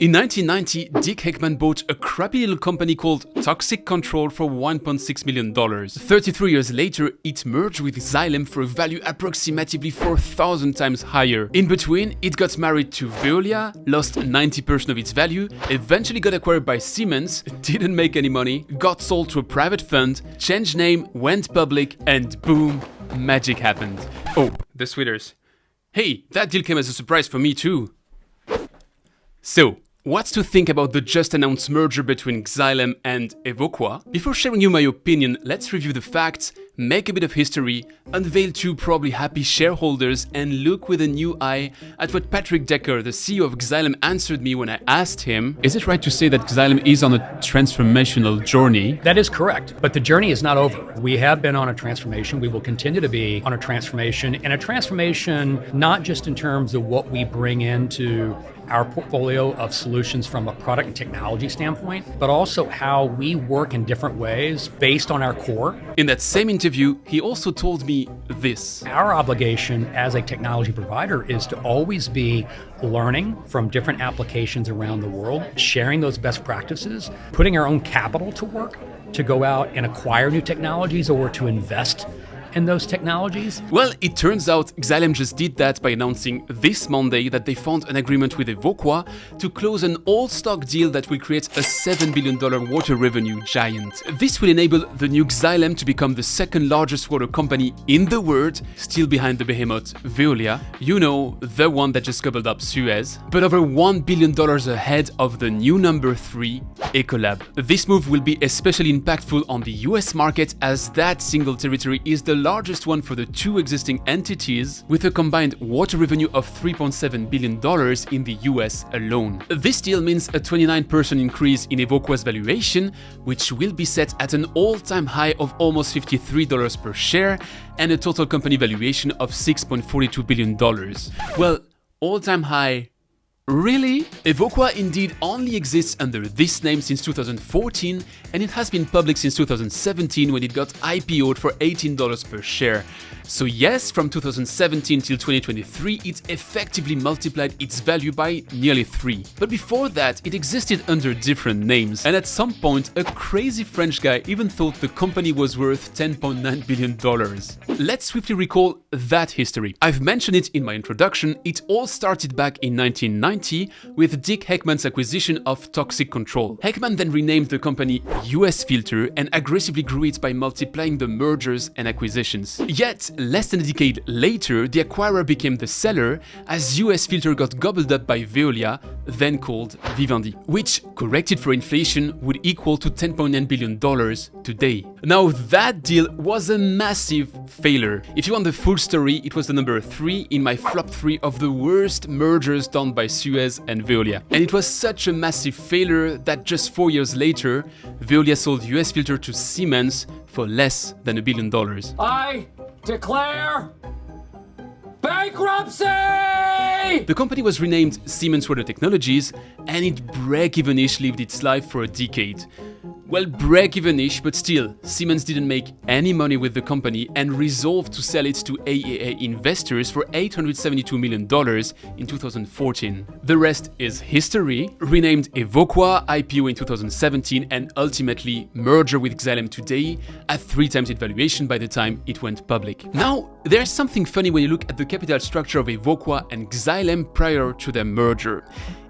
In 1990, Dick Heckman bought a crappy little company called Toxic Control for $1.6 million. 33 years later, it merged with Xylem for a value approximately 4,000 times higher. In between, it got married to Veolia, lost 90% of its value, eventually got acquired by Siemens, didn't make any money, got sold to a private fund, changed name, went public, and boom, magic happened. Oh, the sweaters. Hey, that deal came as a surprise for me too. So, what's to think about the just announced merger between Xylem and Evoqua? Before sharing you my opinion, let's review the facts, make a bit of history, unveil two probably happy shareholders, and look with a new eye at what Patrick Decker, the CEO of Xylem, answered me when I asked him, is it right to say that Xylem is on a transformational journey? That is correct, but the journey is not over. We have been on a transformation. We will continue to be on a transformation, and a transformation not just in terms of what we bring into our portfolio of solutions from a product and technology standpoint, but also how we work in different ways based on our core. In that same interview, he also told me this. Our obligation as a technology provider is to always be learning from different applications around the world, sharing those best practices, putting our own capital to work to go out and acquire new technologies or to invest in those technologies? Well, it turns out Xylem just did that by announcing this Monday that they found an agreement with Evoqua to close an all-stock deal that will create a $7 billion water revenue giant. This will enable the new Xylem to become the second largest water company in the world, still behind the behemoth Veolia, you know, the one that just gobbled up Suez, but over $1 billion ahead of the new number 3, Ecolab. This move will be especially impactful on the US market, as that single territory is the largest one for the two existing entities, with a combined water revenue of $3.7 billion in the US alone. This deal means a 29% increase in Evoqua's valuation, which will be set at an all-time high of almost $53 per share, and a total company valuation of $6.42 billion. Well, all-time high. Really? Evoqua indeed only exists under this name since 2014, and it has been public since 2017 when it got IPO'd for $18 per share. So yes, from 2017 till 2023, it effectively multiplied its value by nearly 3. But before that, it existed under different names, and at some point, a crazy French guy even thought the company was worth $10.9 billion. Let's swiftly recall that history. I've mentioned it in my introduction. It all started back in 1990 with Dick Heckman's acquisition of Toxic Control. Heckman then renamed the company US Filter and aggressively grew it by multiplying the mergers and acquisitions. Yet, less than a decade later, the acquirer became the seller as US Filter got gobbled up by Veolia, then called Vivendi, which, corrected for inflation, would equal to $10.9 billion today. Now, that deal was a massive failure. If you want the full story, it was the number 3 in my flop 3 of the worst mergers done by Suez and Veolia. And it was such a massive failure that just 4 years later, Veolia sold US Filter to Siemens for less than $1 billion. I declare bankruptcy! The company was renamed Siemens Water Technologies, and it break-even-ish lived its life for a decade. Well, break-even-ish, but still, Siemens didn't make any money with the company and resolved to sell it to AAA investors for $872 million in 2014. The rest is history. Renamed Evoqua, IPO in 2017, and ultimately merger with Xylem today at 3 times its valuation by the time it went public. Now, there's something funny when you look at the capital structure of Evoqua and Xylem prior to their merger.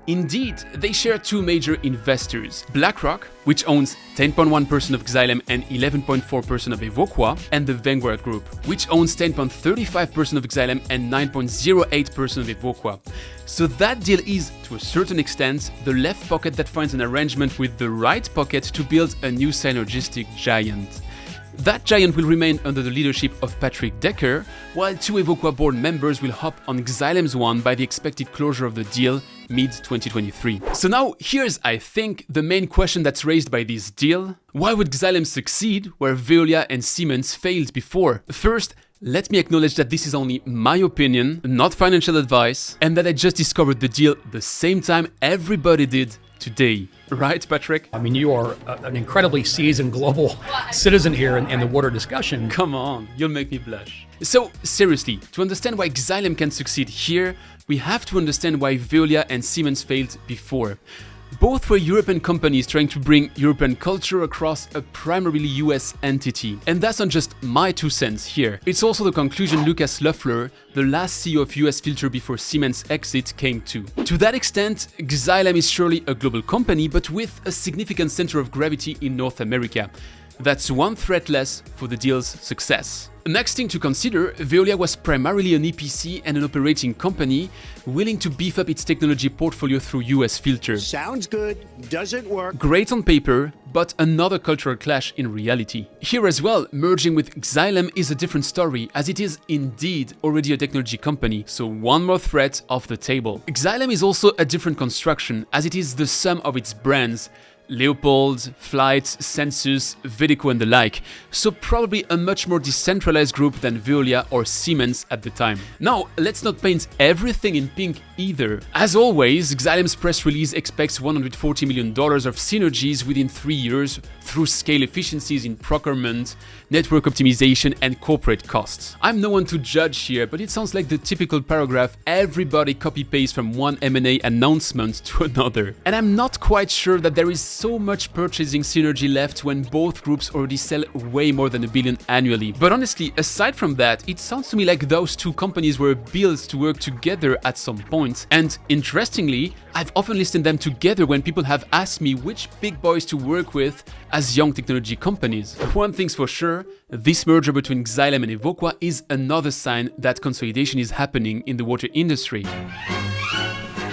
Indeed, they share 2 major investors, BlackRock, which owns 10.1% of Xylem and 11.4% of Evoqua, and the Vanguard Group, which owns 10.35% of Xylem and 9.08% of Evoqua. So that deal is, to a certain extent, the left pocket that finds an arrangement with the right pocket to build a new synergistic giant. That giant will remain under the leadership of Patrick Decker, while 2 Evoqua board members will hop on Xylem's one by the expected closure of the deal mid-2023. So now, here's, I think, the main question that's raised by this deal. Why would Xylem succeed where Veolia and Siemens failed before? First, let me acknowledge that this is only my opinion, not financial advice, and that I just discovered the deal the same time everybody did today. Right, Patrick? I mean, you are an incredibly seasoned global citizen here in the water discussion. Come on, you'll make me blush. So seriously, to understand why Xylem can succeed here, we have to understand why Veolia and Siemens failed before. Both were European companies trying to bring European culture across a primarily US entity. And that's not just my 2 cents here. It's also the conclusion Lucas Loeffler, the last CEO of US Filter before Siemens' exit, came to. To that extent, Xylem is surely a global company, but with a significant center of gravity in North America. That's one threat less for the deal's success. Next thing to consider, Veolia was primarily an EPC and an operating company, willing to beef up its technology portfolio through US Filter. Sounds good, doesn't work. Great on paper, but another cultural clash in reality. Here as well, merging with Xylem is a different story, as it is indeed already a technology company, so one more threat off the table. Xylem is also a different construction, as it is the sum of its brands, Leopold, Flight, Sensus, Vedeco and the like, so probably a much more decentralized group than Veolia or Siemens at the time. Now, let's not paint everything in pink either. As always, Xylem's press release expects $140 million of synergies within 3 years through scale efficiencies in procurement, network optimization and corporate costs. I'm no one to judge here, but it sounds like the typical paragraph everybody copy-pastes from one M&A announcement to another. And I'm not quite sure that there is so much purchasing synergy left when both groups already sell way more than $1 billion annually. But honestly, aside from that, it sounds to me like those two companies were built to work together at some point. And interestingly, I've often listed them together when people have asked me which big boys to work with as young technology companies. One thing's for sure, this merger between Xylem and Evoqua is another sign that consolidation is happening in the water industry.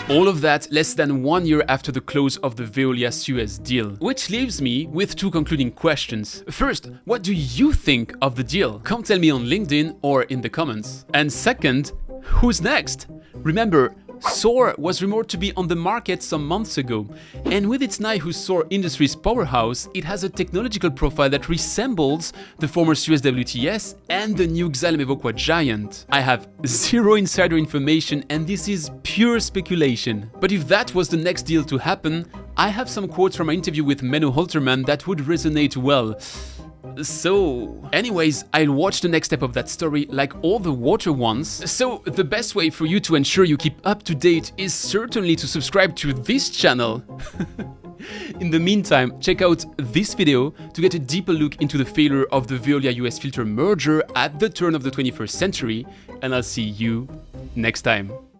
All of that less than 1 year after the close of the Veolia-Suez deal. Which leaves me with 2 concluding questions. First, what do you think of the deal? Come tell me on LinkedIn or in the comments. And second, who's next? Remember, Soar was rumored to be on the market some months ago, and with its Naihu Soar Industries powerhouse, it has a technological profile that resembles the former Suez WTS and the new Xylem Evoqua giant. I have zero insider information and this is pure speculation. But if that was the next deal to happen, I have some quotes from an interview with Menno Holterman that would resonate well. So, anyways, I'll watch the next step of that story like all the water ones. So, the best way for you to ensure you keep up to date is certainly to subscribe to this channel. In the meantime, check out this video to get a deeper look into the failure of the Veolia US Filter merger at the turn of the 21st century, and I'll see you next time.